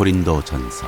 고린도전서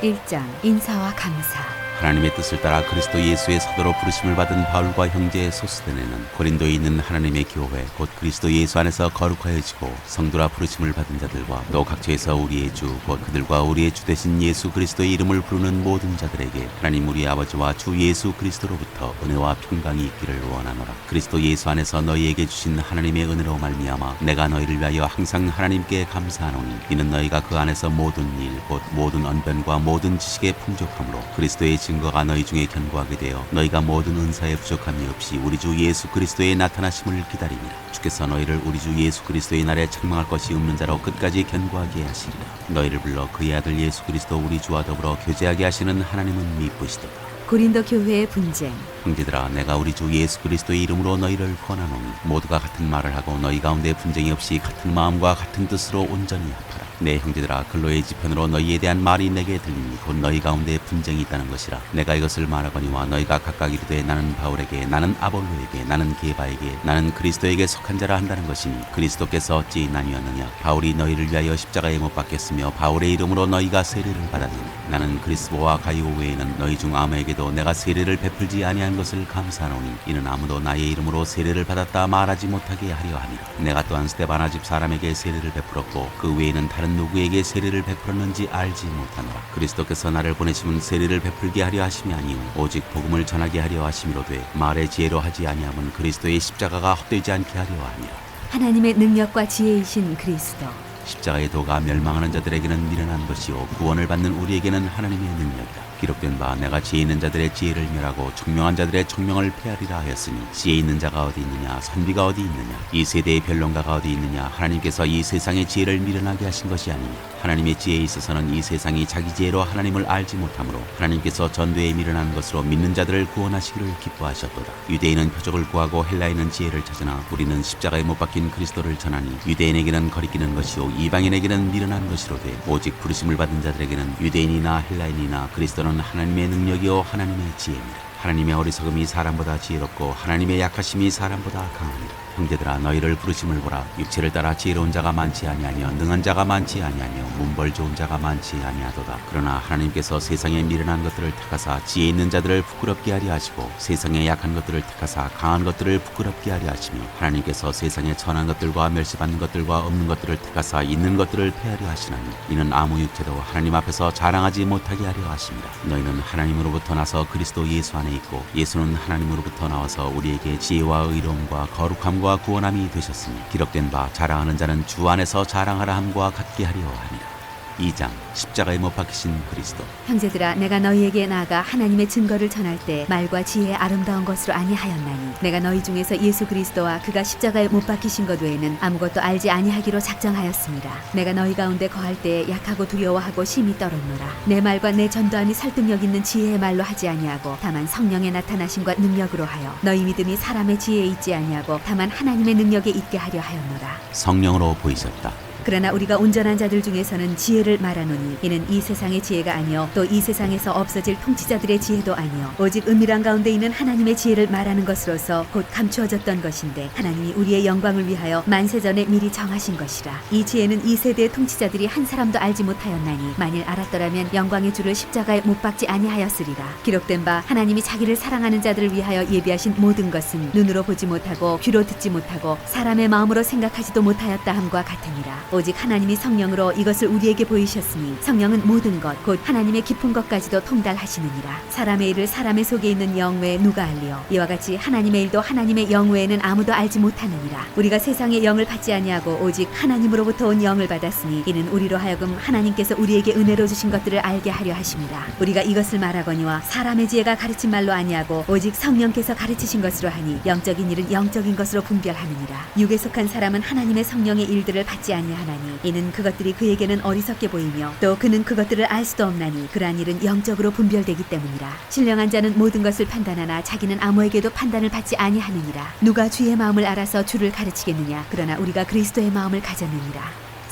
1장 인사와 감사. 하나님의 뜻을 따라 그리스도 예수의 사도로 부르심을 받은 바울과 형제 소스데네는 고린도에 있는 하나님의 교회 곧 그리스도 예수 안에서 거룩하여지고 성도라 부르심을 받은 자들과 또 각처에서 우리의 주 곧 그들과 우리의 주 되신 예수 그리스도의 이름을 부르는 모든 자들에게 하나님 우리 아버지와 주 예수 그리스도로부터 은혜와 평강이 있기를 원하노라. 그리스도 예수 안에서 너희에게 주신 하나님의 은혜로 말미암아 내가 너희를 위하여 항상 하나님께 감사하노니 이는 너희가 그 안에서 모든 일 곧 모든 언변과 모든 지식의 풍족함으로 그리스도의 증거가 너희 중에 견고하게 되어 너희가 모든 은사에 부족함이 없이 우리 주 예수 그리스도의 나타나심을 기다리니라. 주께서 너희를 우리 주 예수 그리스도의 날에 책망할 것이 없는 자로 끝까지 견고하게 하시리라. 너희를 불러 그의 아들 예수 그리스도 우리 주와 더불어 교제하게 하시는 하나님은 미쁘시도다. 고린도 교회의 분쟁. 형제들아, 내가 우리 주 예수 그리스도의 이름으로 너희를 권하노니 모두가 같은 말을 하고 너희 가운데 분쟁이 없이 같은 마음과 같은 뜻으로 온전히 합하라. 내 형제들아, 근로의 지편으로 너희에 대한 말이 내게 들리니 곧 너희 가운데 분쟁이 있다는 것이라. 내가 이것을 말하거니와 너희가 각각 이르되 나는 바울에게, 나는 아볼로에게, 나는 게바에게, 나는 그리스도에게 속한 자라 한다는 것이니 그리스도께서 어찌 나뉘었느냐? 바울이 너희를 위하여 십자가에 못 박혔으며 바울의 이름으로 너희가 세례를 받았느니 나는 그리스도와 가이오 외에는 너희 중 아무에게도 내가 세례를 베풀지 아니한 것을 감사하노니 이는 아무도 나의 이름으로 세례를 받았다 말하지 못하게 하려 함이라. 내가 또한 스데바나 집 사람에게 세례를 베풀었고 그 외에는 다른 누구에게 세례를 베풀었는지 알지 못하노라. 그리스도께서 나를 보내심은 세례를 베풀게 하려 하심이 아니오 오직 복음을 전하게 하려 하심이로되 말의 지혜로 하지 아니함은 그리스도의 십자가가 헛되지 않게 하려 함이라. 하나님의 능력과 지혜이신 그리스도. 십자가의 도가 멸망하는 자들에게는 미련한 것이요 구원을 받는 우리에게는 하나님의 능력이다. 기록된 바 내가 지혜 있는 자들의 지혜를 멸하고 청명한 자들의 청명을 폐하리라 하였으니 지혜 있는 자가 어디 있느냐 선비가 어디 있느냐 이 세대의 변론가가 어디 있느냐. 하나님께서 이 세상의 지혜를 미련하게 하신 것이 아니냐. 하나님의 지혜에 있어서는 이 세상이 자기 지혜로 하나님을 알지 못하므로 하나님께서 전도에 미련한 것으로 믿는 자들을 구원하시기를 기뻐하셨도다. 유대인은 표적을 구하고 헬라인은 지혜를 찾으나 우리는 십자가에 못 박힌 그리스도를 전하니 유대인에게는 거리끼는 것이요 이방인에게는 미련한 것이로되 오직 부르심을 받은 자들에게는 유대인이나 헬라인이나 그리스도는 하나님의 능력이요 하나님의 지혜입니다. 하나님의 어리석음이 사람보다 지혜롭고 하나님의 약하심이 사람보다 강하니라. 형제들아, 너희를 부르심을 보라. 육체를 따라 지혜로운 자가 많지 아니하며 능한 자가 많지 아니하며 문벌 좋은 자가 많지 아니하도다. 그러나 하나님께서 세상에 미련한 것들을 택하사 지혜 있는 자들을 부끄럽게 하려 하시고 세상에 약한 것들을 택하사 강한 것들을 부끄럽게 하려 하시며 하나님께서 세상에 천한 것들과 멸시받는 것들과 없는 것들을 택하사 있는 것들을 폐하려 하시나니 이는 아무 육체도 하나님 앞에서 자랑하지 못하게 하려 하십니다. 너희는 하나님으로부터 나서 그리스도 예수 안에 있고 예수는 하나님으로부터 나와서 우리에게 지혜와 의로움과 거룩함과 구원함이 되셨으니 기록된 바 자랑하는 자는 주 안에서 자랑하라 함과 같게 하려 함이라. 2장 십자가에 못 박히신 그리스도. 형제들아, 내가 너희에게 나아가 하나님의 증거를 전할 때 말과 지혜의 아름다운 것으로 아니하였나니 내가 너희 중에서 예수 그리스도와 그가 십자가에 못 박히신 것 외에는 아무것도 알지 아니하기로 작정하였습니다. 내가 너희 가운데 거할 때에 약하고 두려워하고 심히 떨었노라. 내 말과 내 전도함이 설득력 있는 지혜의 말로 하지 아니하고 다만 성령의 나타나심과 능력으로 하여 너희 믿음이 사람의 지혜에 있지 아니하고 다만 하나님의 능력에 있게 하려 하였노라. 성령으로 보이셨다. 그러나 우리가 온전한 자들 중에서는 지혜를 말하노니 이는 이 세상의 지혜가 아니요 또 이 세상에서 없어질 통치자들의 지혜도 아니요 오직 은밀한 가운데 있는 하나님의 지혜를 말하는 것으로서 곧 감추어졌던 것인데 하나님이 우리의 영광을 위하여 만세전에 미리 정하신 것이라. 이 지혜는 이 세대의 통치자들이 한 사람도 알지 못하였나니 만일 알았더라면 영광의 주를 십자가에 못 박지 아니하였으리라. 기록된 바 하나님이 자기를 사랑하는 자들을 위하여 예비하신 모든 것은 눈으로 보지 못하고 귀로 듣지 못하고 사람의 마음으로 생각하지도 못하였다 함과 같으니라. 오직 하나님이 성령으로 이것을 우리에게 보이셨으니 성령은 모든 것 곧 하나님의 깊은 것까지도 통달하시느니라. 사람의 일을 사람의 속에 있는 영 외에 누가 알리요. 이와 같이 하나님의 일도 하나님의 영 외에는 아무도 알지 못하느니라. 우리가 세상의 영을 받지 아니하고 오직 하나님으로부터 온 영을 받았으니 이는 우리로 하여금 하나님께서 우리에게 은혜로 주신 것들을 알게 하려 하심이라. 우리가 이것을 말하거니와 사람의 지혜가 가르친 말로 아니하고 오직 성령께서 가르치신 것으로 하니 영적인 일은 영적인 것으로 분별하느니라. 육에 속한 사람은 하나님의 성령의 일들을 받지 아니하나니 이는 그것들이 그에게는 어리석게 보이며 또 그는 그것들을 알 수도 없나니 그러한 일은 영적으로 분별되기 때문이라. 신령한 자는 모든 것을 판단하나 자기는 아무에게도 판단을 받지 아니하느니라. 누가 주의 마음을 알아서 주를 가르치겠느냐. 그러나 우리가 그리스도의 마음을 가졌느니라.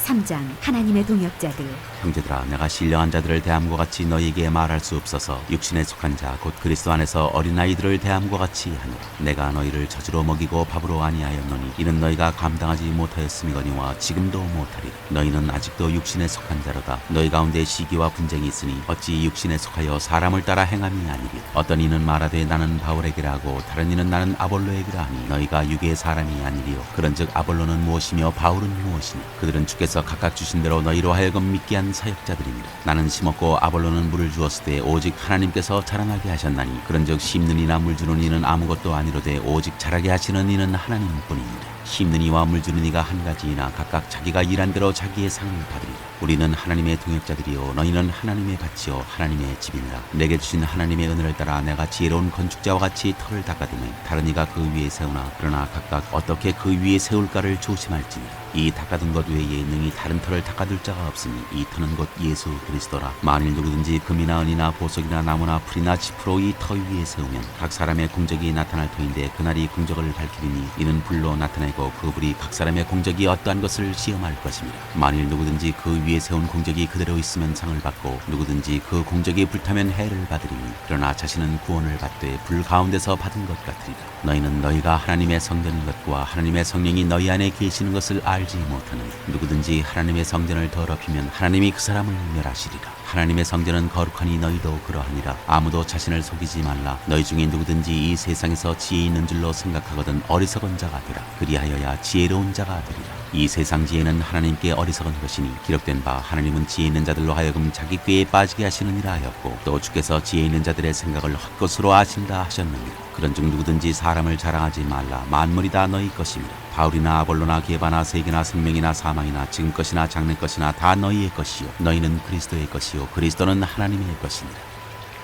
3장 하나님의 동역자들. 형제들아, 내가 신령한 자들을 대함과 같이 너희에게 말할 수 없어서 육신에 속한 자 곧 그리스도 안에서 어린아이들을 대함과 같이 하노라. 내가 너희를 젖으로 먹이고 밥으로 아니하였노니 이는 너희가 감당하지 못하였음이거니와 지금도 못하리라. 너희는 아직도 육신에 속한 자로다. 너희 가운데 시기와 분쟁이 있으니 어찌 육신에 속하여 사람을 따라 행함이 아니리요. 어떤 이는 말하되 나는 바울에게라 하고 다른 이는 나는 아볼로에게라 하니 너희가 육의 사람이 아니리요. 그런즉 아볼로는 무엇이며 바울은 무엇이니 그들은 주께서 각각 주신 대로 너희로 하여금 믿게 한 사역자들이니라. 나는 심었고 아볼로는 물을 주었으되 오직 하나님께서 자라나게 하셨나니 그런즉 심는 이나 물 주는 이는 아무것도 아니로되 오직 자라게 하시는 이는 하나님뿐이니라. 심는 이와 물 주는 이가 한 가지이나 각각 자기가 일한 대로 자기의 상을 받으리라. 우리는 하나님의 동역자들이요 너희는 하나님의 밭이요 하나님의 집이니라. 내게 주신 하나님의 은혜를 따라 내가 지혜로운 건축자와 같이 터를 닦아두매 다른 이가 그 위에 세우나 그러나 각각 어떻게 그 위에 세울까를 조심할지니라. 이 닦아둔 것 외에 능히 다른 터를 닦아둘 자가 없으니 이 터는 곧 예수 그리스도라. 만일 누구든지 금이나 은이나 보석이나 나무나 풀이나 짚으로 이 터 위에 세우면 각 사람의 공적이 나타날 터인데 그날이 공적을 밝히리니 이는 불로 나타내고 그 불이 각 사람의 공적이 어떠한 것을 시험할 것입니다. 만일 누구든지 그 위에 세운 공적이 그대로 있으면 상을 받고 누구든지 그 공적이 불타면 해를 받으리니 그러나 자신은 구원을 받되 불 가운데서 받은 것 같으리라. 너희는 너희가 하나님의 성전인 것과 하나님의 성령이 너희 안에 계시는 것을 알지 못하느니 누구든지 하나님의 성전을 더럽히면 하나님이 그 사람을 멸하시리라. 하나님의 성전은 거룩하니 너희도 그러하니라. 아무도 자신을 속이지 말라. 너희 중에 누구든지 이 세상에서 지혜 있는 줄로 생각하거든 어리석은 자가 되라. 그리하여야 지혜로운 자가 되리라. 이 세상 지혜는 하나님께 어리석은 것이니 기록된 바 하나님은 지혜 있는 자들로 하여금 자기 꾀에 빠지게 하시느니라 하였고 또 주께서 지혜 있는 자들의 생각을 헛것으로 아신다 하셨느니라. 그런즉 누구든지 사람을 자랑하지 말라. 만물이 다 너희 것입니다. 바울이나 아볼로나 게바나 세계나 생명이나 사망이나 지금 것이나 장래 것이나 다 너희의 것이요 너희는 그리스도의 것이요 그리스도는 하나님의 것이니라.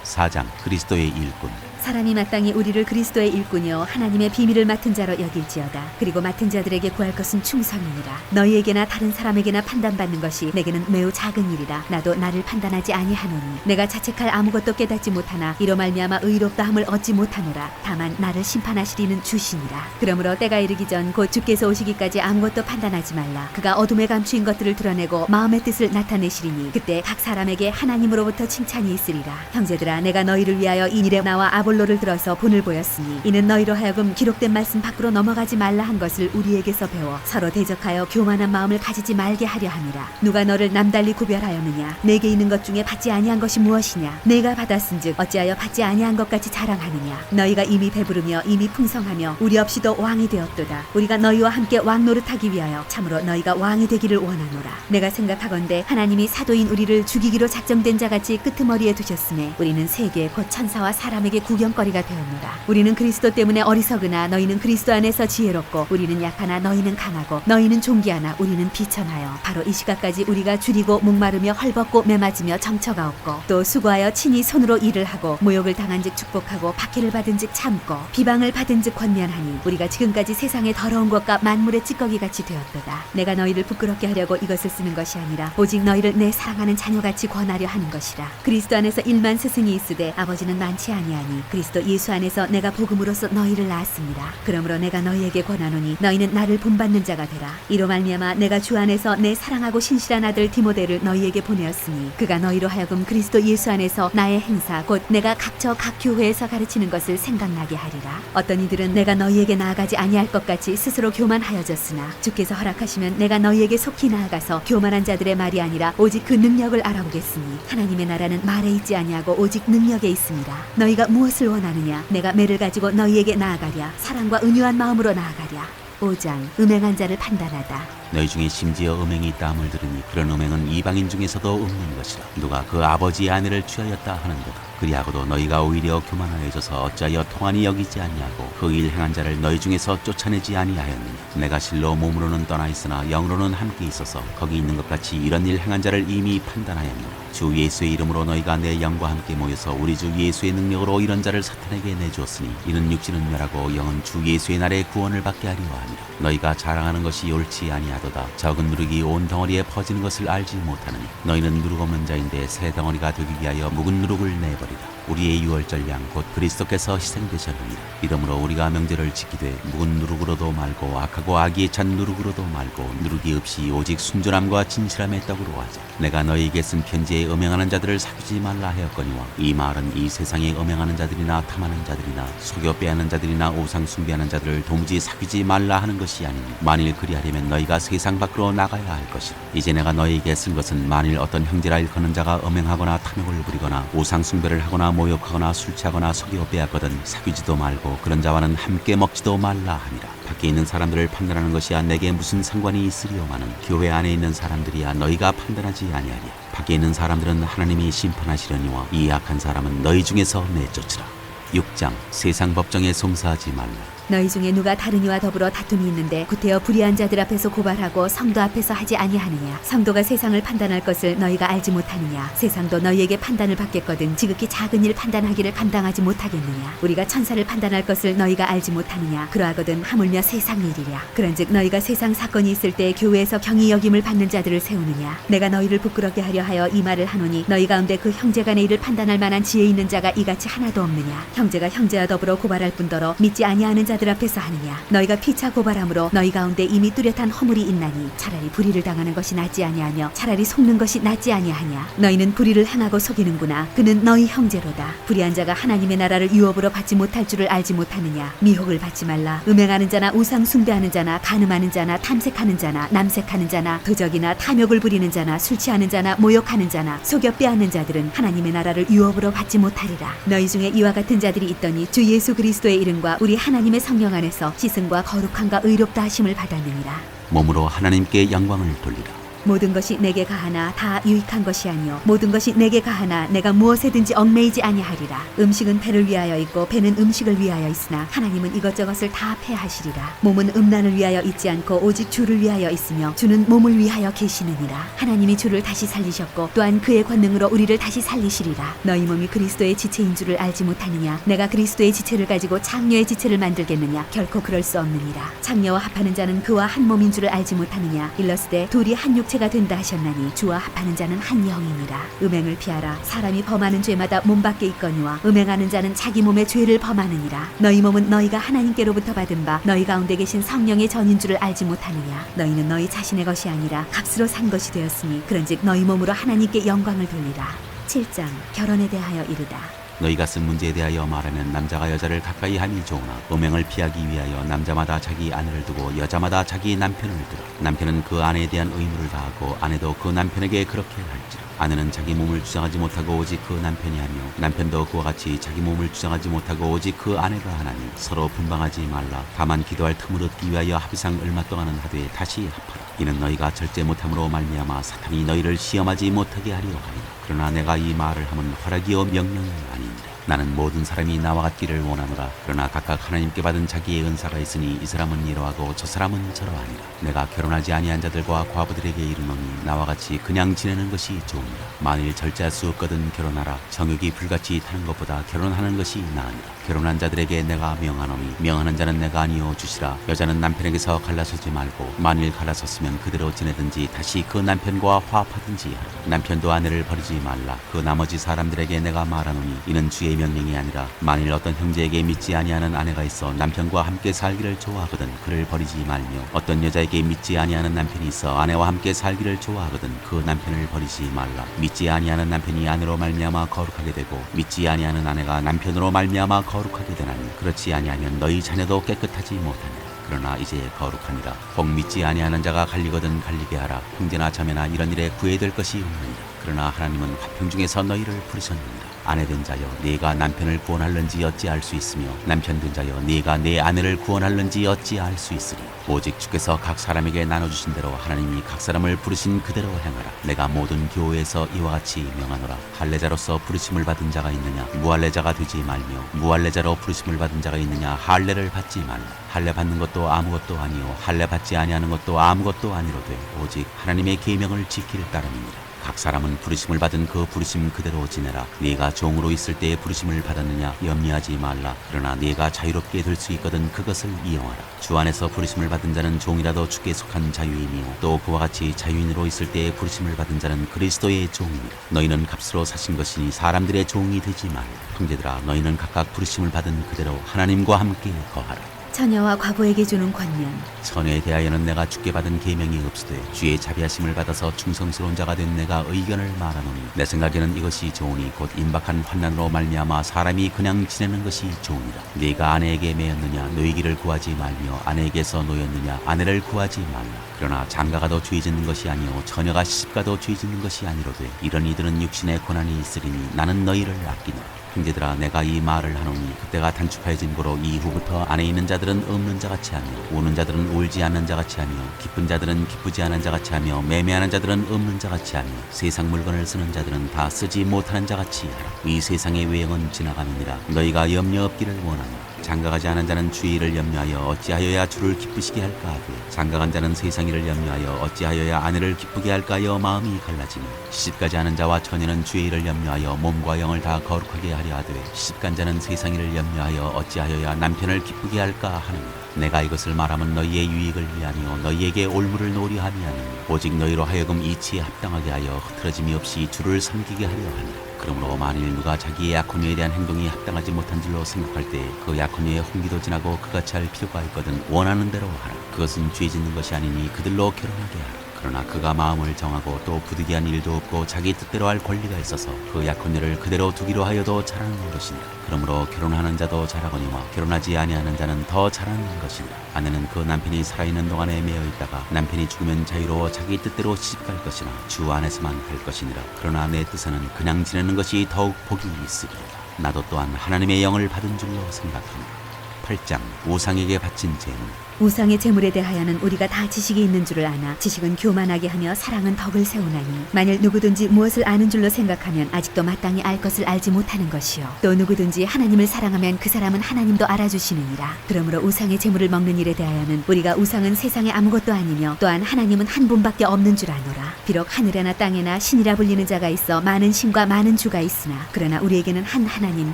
4장 그리스도의 일꾼. 사람이 마땅히 우리를 그리스도의 일꾼이요 하나님의 비밀을 맡은 자로 여길지어다. 그리고 맡은 자들에게 구할 것은 충성이니라. 너희에게나 다른 사람에게나 판단받는 것이 내게는 매우 작은 일이라. 나도 나를 판단하지 아니하노니 내가 자책할 아무것도 깨닫지 못하나 이로 말미암아 의롭다함을 얻지 못하노라. 다만 나를 심판하시리는 주시니라. 그러므로 때가 이르기 전 곧 주께서 오시기까지 아무것도 판단하지 말라. 그가 어둠에 감추인 것들을 드러내고 마음의 뜻을 나타내시리니 그때 각 사람에게 하나님으로부터 칭찬이 있으리라. 형제들아, 내가 너희를 위하여 이 일에 나와 아볼로를 들어서 본을 보였으니 이는 너희로 하여금 기록된 말씀 밖으로 넘어가지 말라 한 것을 우리에게서 배워 서로 대적하여 교만한 마음을 가지지 말게 하려 함이라. 누가 너를 남달리 구별하였느냐? 내게 있는 것 중에 받지 아니한 것이 무엇이냐? 내가 받았은즉 어찌하여 받지 아니한 것 같이 자랑하느냐? 너희가 이미 배부르며 이미 풍성하며 우리 없이도 왕이 되었도다. 우리가 너희와 함께 왕 노릇하기 위하여 참으로 너희가 왕이 되기를 원하노라. 내가 생각하건대 하나님이 사도인 우리를 죽이기로 작정된 자같이 끄트머리에 두셨으매 우리는 세계 곧 천사와 사람에게 구경거리가 되었노라. 우리는 그리스도 때문에 어리석으나 너희는 그리스도 안에서 지혜롭고 우리는 약하나 너희는 강하고 너희는 존귀하나 우리는 비천하여 바로 이 시각까지 우리가 줄이고 목마르며 헐벗고 매맞으며 정처가 없고 또 수고하여 친히 손으로 일을 하고 모욕을 당한즉 축복하고 박해를 받은즉 참고 비방을 받은즉 권면하니 우리가 지금까지 세상의 더러운 것과 만물의 찌꺼기같이 되었도다. 내가 너희를 부끄럽게 하려고 이것을 쓰는 것이 아니라 오직 너희를 내 사랑하는 자녀같이 권하려 하는 것이라. 그리스도 안에서 일만 스승이 있으되 아버지는 많지 아니하니 그리스도 예수 안에서 내가 복음으로써 너희를 낳았습니다. 그러므로 내가 너희에게 권하노니 너희는 나를 본받는 자가 되라. 이로 말미암아 내가 주 안에서 내 사랑하고 신실한 아들 디모데를 너희에게 보내었으니 그가 너희로 하여금 그리스도 예수 안에서 나의 행사 곧 내가 각처 각 교회에서 가르치는 것을 생각나게 하리라. 어떤 이들은 내가 너희에게 나아가지 아니할 것 같이 스스로 교만하여졌으나 주께서 허락하시면 내가 너희에게 속히 나아가서 교만한 자들의 말이 아니라 오직 그 능력을 알아보겠으니 하나님의 나라는 말에 있지 아니하고 오직 능력에 있습니다. 너희가 무엇을 원하느냐? 내가 매를 가지고 너희에게 나아가랴. 사랑과 은유한 마음으로 나아가랴. 5장 음행한 자를 판단하다. 너희 중에 심지어 음행이 있다함을 들으니 그런 음행은 이방인 중에서도 없는 것이라. 누가 그 아버지의 아내를 취하였다 하는도다. 그리하고도 너희가 오히려 교만하여져서 어찌하여 통한이 여기지 아니하고 그 일 행한 자를 너희 중에서 쫓아내지 아니하였느냐? 내가 실로 몸으로는 떠나 있으나 영으로는 함께 있어서 거기 있는 것 같이 이런 일 행한 자를 이미 판단하였노라. 주 예수의 이름으로 너희가 내 영과 함께 모여서 우리 주 예수의 능력으로 이런 자를 사탄에게 내주었으니 이는 육신은 멸하고 영은 주 예수의 날에 구원을 받게 하리라 함이라. 너희가 자랑하는 것이 옳지 아니하도다. 적은 누룩이 온 덩어리에 퍼지는 것을 알지 못하느니 너희는 누룩 없는 자인데 새 덩어리가 되기 위하여 묵은 누룩을 내버리라. 우리의 유월절 양 곧 그리스도께서 희생되셨느니라. 이러므로 우리가 명절을 지키되 묵은 누룩으로도 말고 악하고 악이 찬 누룩으로도 말고 누룩이 없이 오직 순전함과 진실함의 떡으로 하자. 내가 너희에게 쓴 편지에 음행하는 자들을 사귀지 말라 하였거니와 이 말은 이 세상에 음행하는 자들이나 탐하는 자들이나 속여 빼앗는 자들이나 우상 숭배하는 자들을 도무지 사귀지 말라 하는 것이 아니니 만일 그리하려면 너희가 세상 밖으로 나가야 할 것이라. 이제 내가 너희에게 쓴 것은 만일 어떤 형제라 일컫는 자가 음행하거나 탐욕을 부리거나 우상 숭배를 하거나 모욕하거나 술 취하거나 속여 빼앗거든 사귀지도 말고 그런 자와는 함께 먹지도 말라 하니라. 밖에 있는 사람들을 판단하는 것이야 내게 무슨 상관이 있으리오마는 교회 안에 있는 사람들이야 너희가 판단하지 아니하리야. 밖에 있는 사람들은 하나님이 심판하시려니와 이 악한 사람은 너희 중에서 내쫓으라. 6장 세상 법정에 송사하지 말라. 너희 중에 누가 다른 이와 더불어 다툼이 있는데 구태여 불의한 자들 앞에서 고발하고 성도 앞에서 하지 아니하느냐. 성도가 세상을 판단할 것을 너희가 알지 못하느냐. 세상도 너희에게 판단을 받겠거든 지극히 작은 일 판단하기를 감당하지 못하겠느냐. 우리가 천사를 판단할 것을 너희가 알지 못하느냐. 그러하거든 하물며 세상 일이랴. 그런즉 너희가 세상 사건이 있을 때 교회에서 경히 여김을 받는 자들을 세우느냐. 내가 너희를 부끄럽게 하려 하여 이 말을 하노니 너희 가운데 그 형제 간의 일을 판단할 만한 지혜 있는 자가 이같이 하나도 없느냐. 형제가 형제와 더불어 고발할 뿐더러 믿지 아니하는 자들 앞에서 하느냐. 너희가 피차 고발함으로 너희 가운데 이미 뚜렷한 허물이 있나니 차라리 불의를 당하는 것이 낫지 아니하며 차라리 속는 것이 낫지 아니하냐. 너희는 불의를 행하고 속이는구나. 그는 너희 형제로다. 불의한 자가 하나님의 나라를 유업으로 받지 못할 줄을 알지 못하느냐. 미혹을 받지 말라. 음행하는 자나 우상 숭배하는 자나 간음하는 자나 탐색하는 자나 남색하는 자나 도적이나 탐욕을 부리는 자나 술 취하는 자나 모욕하는 자나 속여 빼앗는 자들은 하나님의 나라를 유업으로 받지 못하리라. 너희 중에 이와 같은 자들이 있더니 주 예수 그리스도의 이름과 우리 하나님의 성령 안에서 시승과 거룩함과 의롭다 하심을 받았느니라. 몸으로 하나님께 영광을 돌리라. 모든 것이 내게 가하나 다 유익한 것이 아니요 모든 것이 내게 가하나 내가 무엇에든지 얽매이지 아니하리라. 음식은 배를 위하여 있고 배는 음식을 위하여 있으나 하나님은 이것저것을 다 패하시리라. 몸은 음란을 위하여 있지 않고 오직 주를 위하여 있으며 주는 몸을 위하여 계시느니라. 하나님이 주를 다시 살리셨고 또한 그의 권능으로 우리를 다시 살리시리라. 너희 몸이 그리스도의 지체인 줄을 알지 못하느냐. 내가 그리스도의 지체를 가지고 장녀의 지체를 만들겠느냐. 결코 그럴 수 없느니라. 장녀와 합하는 자는 그와 한 몸인 줄을 알지 못하느냐. 일러스되 둘이 한 육체가 된다 하셨나니 주와 합하는 자는 한 영이니라. 음행을 피하라. 사람이 범하는 죄마다 몸 밖에 있거니와 음행하는 자는 자기 몸의 죄를 범하느니라. 너희 몸은 너희가 하나님께로부터 받은 바 너희 가운데 계신 성령의 전인 줄을 알지 못하느냐. 너희는 너희 자신의 것이 아니라 값으로 산 것이 되었으니 그런즉 너희 몸으로 하나님께 영광을 돌리라. 7장 결혼에 대하여 이르다. 너희가 쓴 문제에 대하여 말하면 남자가 여자를 가까이 함이 좋으나 음행을 피하기 위하여 남자마다 자기 아내를 두고 여자마다 자기 남편을 두라. 남편은 그 아내에 대한 의무를 다하고 아내도 그 남편에게 그렇게 할지라. 아내는 자기 몸을 주장하지 못하고 오직 그 남편이 하며 남편도 그와 같이 자기 몸을 주장하지 못하고 오직 그 아내가 하나니 서로 분방하지 말라. 다만 기도할 틈을 얻기 위하여 합의상 얼마 동안은 하되 다시 합하라. 이는 너희가 절제 못함으로 말미암아 사탄이 너희를 시험하지 못하게 하려 하니라. 그러나 내가 이 말을 함은 허락이요 명령이 아니니라. 나는 모든 사람이 나와 같기를 원하노라. 그러나 각각 하나님께 받은 자기의 은사가 있으니 이 사람은 이러하고 저 사람은 저러하니라. 내가 결혼하지 아니한 자들과 과부들에게 이르노니 나와 같이 그냥 지내는 것이 좋으니라. 만일 절제할 수 없거든 결혼하라. 정욕이 불같이 타는 것보다 결혼하는 것이 나으니라. 결혼한 자들에게 내가 명하노니 명하는 자는 내가 아니요 주시라. 여자는 남편에게서 갈라서지 말고 만일 갈라섰으면 그대로 지내든지 다시 그 남편과 화합하든지 하라. 남편도 아내를 버리지 말라. 그 나머지 사람들에게 내가 말하노니 이는 주의 명령이 아니라 만일 어떤 형제에게 믿지 아니하는 아내가 있어 남편과 함께 살기를 좋아하거든 그를 버리지 말며 어떤 여자에게 믿지 아니하는 남편이 있어 아내와 함께 살기를 좋아하거든 그 남편을 버리지 말라. 믿지 아니하는 남편이 아내로 말미암아 거룩하게 되고 믿지 아니하는 아내가 남편으로 말미암아 거룩하게 되나니 그렇지 아니하면 너희 자녀도 깨끗하지 못하니라. 그러나 이제 거룩하니라. 혹 믿지 아니하는 자가 갈리거든 갈리게 하라. 형제나 자매나 이런 일에 구애될 것이 없느니라. 그러나 하나님은 화평 중에서 너희를 부르셨느니라. 아내 된 자여 네가 남편을 구원할는지 어찌 알 수 있으며 남편 된 자여 네가 내 아내를 구원할는지 어찌 알 수 있으리. 오직 주께서 각 사람에게 나눠주신 대로 하나님이 각 사람을 부르신 그대로 행하라. 내가 모든 교회에서 이와 같이 명하노라. 할례자로서 부르심을 받은 자가 있느냐 무할례자가 되지 말며 무할례자로 부르심을 받은 자가 있느냐 할례를 받지 말라. 할례 받는 것도 아무것도 아니요 할례 받지 아니하는 것도 아무것도 아니로되 오직 하나님의 계명을 지키를 따름이니라. 각 사람은 부르심을 받은 그 부르심 그대로 지내라. 네가 종으로 있을 때에 부르심을 받았느냐 염려하지 말라. 그러나 네가 자유롭게 될 수 있거든 그것을 이용하라. 주 안에서 부르심을 받은 자는 종이라도 주께 속한 자유이며 또 그와 같이 자유인으로 있을 때에 부르심을 받은 자는 그리스도의 종이니라. 너희는 값으로 사신 것이니 사람들의 종이 되지 말라. 형제들아 너희는 각각 부르심을 받은 그대로 하나님과 함께 거하라. 처녀와 과부에게 주는 권면. 처녀에 대하여는 내가 주께 받은 계명이 없으되 주의 자비하심을 받아서 충성스러운 자가 된 내가 의견을 말하노니 내 생각에는 이것이 좋으니 곧 임박한 환난으로 말미암아 사람이 그냥 지내는 것이 좋으니라. 네가 아내에게 매였느냐 노이기를 구하지 말며 아내에게서 노였느냐 아내를 구하지 말라. 그러나 장가가도 죄 짓는 것이 아니요 처녀가 시집가도 죄 짓는 것이 아니로되 이런 이들은 육신의 고난이 있으리니 나는 너희를 아끼노라. 형제들아 내가 이 말을 하노니 그때가 단축하여진 고로 이후부터 안에 있는 자들은 없는 자같이 하며 우는 자들은 울지 않는 자같이 하며 기쁜 자들은 기쁘지 않은 자같이 하며 매매하는 자들은 없는 자같이 하며 세상 물건을 쓰는 자들은 다 쓰지 못하는 자같이 하라. 이 세상의 외형은 지나감이니라. 너희가 염려 없기를 원하노라. 장가가지 않은 자는 주의 일을 염려하여 어찌하여야 주를 기쁘시게 할까 하되 장가간 자는 세상 일을 염려하여 어찌하여야 아내를 기쁘게 할까 하여 마음이 갈라지며 시집가지 않은 자와 처녀는 주의 일을 염려하여 몸과 영을 다 거룩하게 하려 하되 시집간 자는 세상 일을 염려하여 어찌하여야 남편을 기쁘게 할까 하느니라. 내가 이것을 말하면 너희의 유익을 위하며 너희에게 올무를 놓으려 함이 아니니 오직 너희로 하여금 이치에 합당하게 하여 흐트러짐이 없이 주를 섬기게 하려 하니라. 그러므로 만일 누가 자기의 약혼녀에 대한 행동이 합당하지 못한 줄로 생각할 때 그 약혼녀의 홍기도 지나고 그같이 할 필요가 있거든 원하는 대로 하라. 그것은 죄 짓는 것이 아니니 그들로 결혼하게 하라. 그러나 그가 마음을 정하고 또 부득이한 일도 없고 자기 뜻대로 할 권리가 있어서 그 약혼녀를 그대로 두기로 하여도 잘하는 것이니라. 그러므로 결혼하는 자도 잘하거니와 결혼하지 아니하는 자는 더 잘하는 것이니라. 아내는 그 남편이 살아있는 동안에 매여 있다가 남편이 죽으면 자유로워 자기 뜻대로 시집갈 것이나 주 안에서만 할 것이니라. 그러나 내 뜻에는 그냥 지내는 것이 더욱 복이 있으리라. 나도 또한 하나님의 영을 받은 줄로 생각합니다. 8장 우상에게 바친 제물. 우상의 제물에 대하여는 우리가 다 지식이 있는 줄을 아나 지식은 교만하게 하며 사랑은 덕을 세우나니 만일 누구든지 무엇을 아는 줄로 생각하면 아직도 마땅히 알 것을 알지 못하는 것이요 또 누구든지 하나님을 사랑하면 그 사람은 하나님도 알아주시느니라. 그러므로 우상의 제물을 먹는 일에 대하여는 우리가 우상은 세상에 아무것도 아니며 또한 하나님은 한 분밖에 없는 줄 아노라. 비록 하늘에나 땅에나 신이라 불리는 자가 있어 많은 신과 많은 주가 있으나 그러나 우리에게는 한 하나님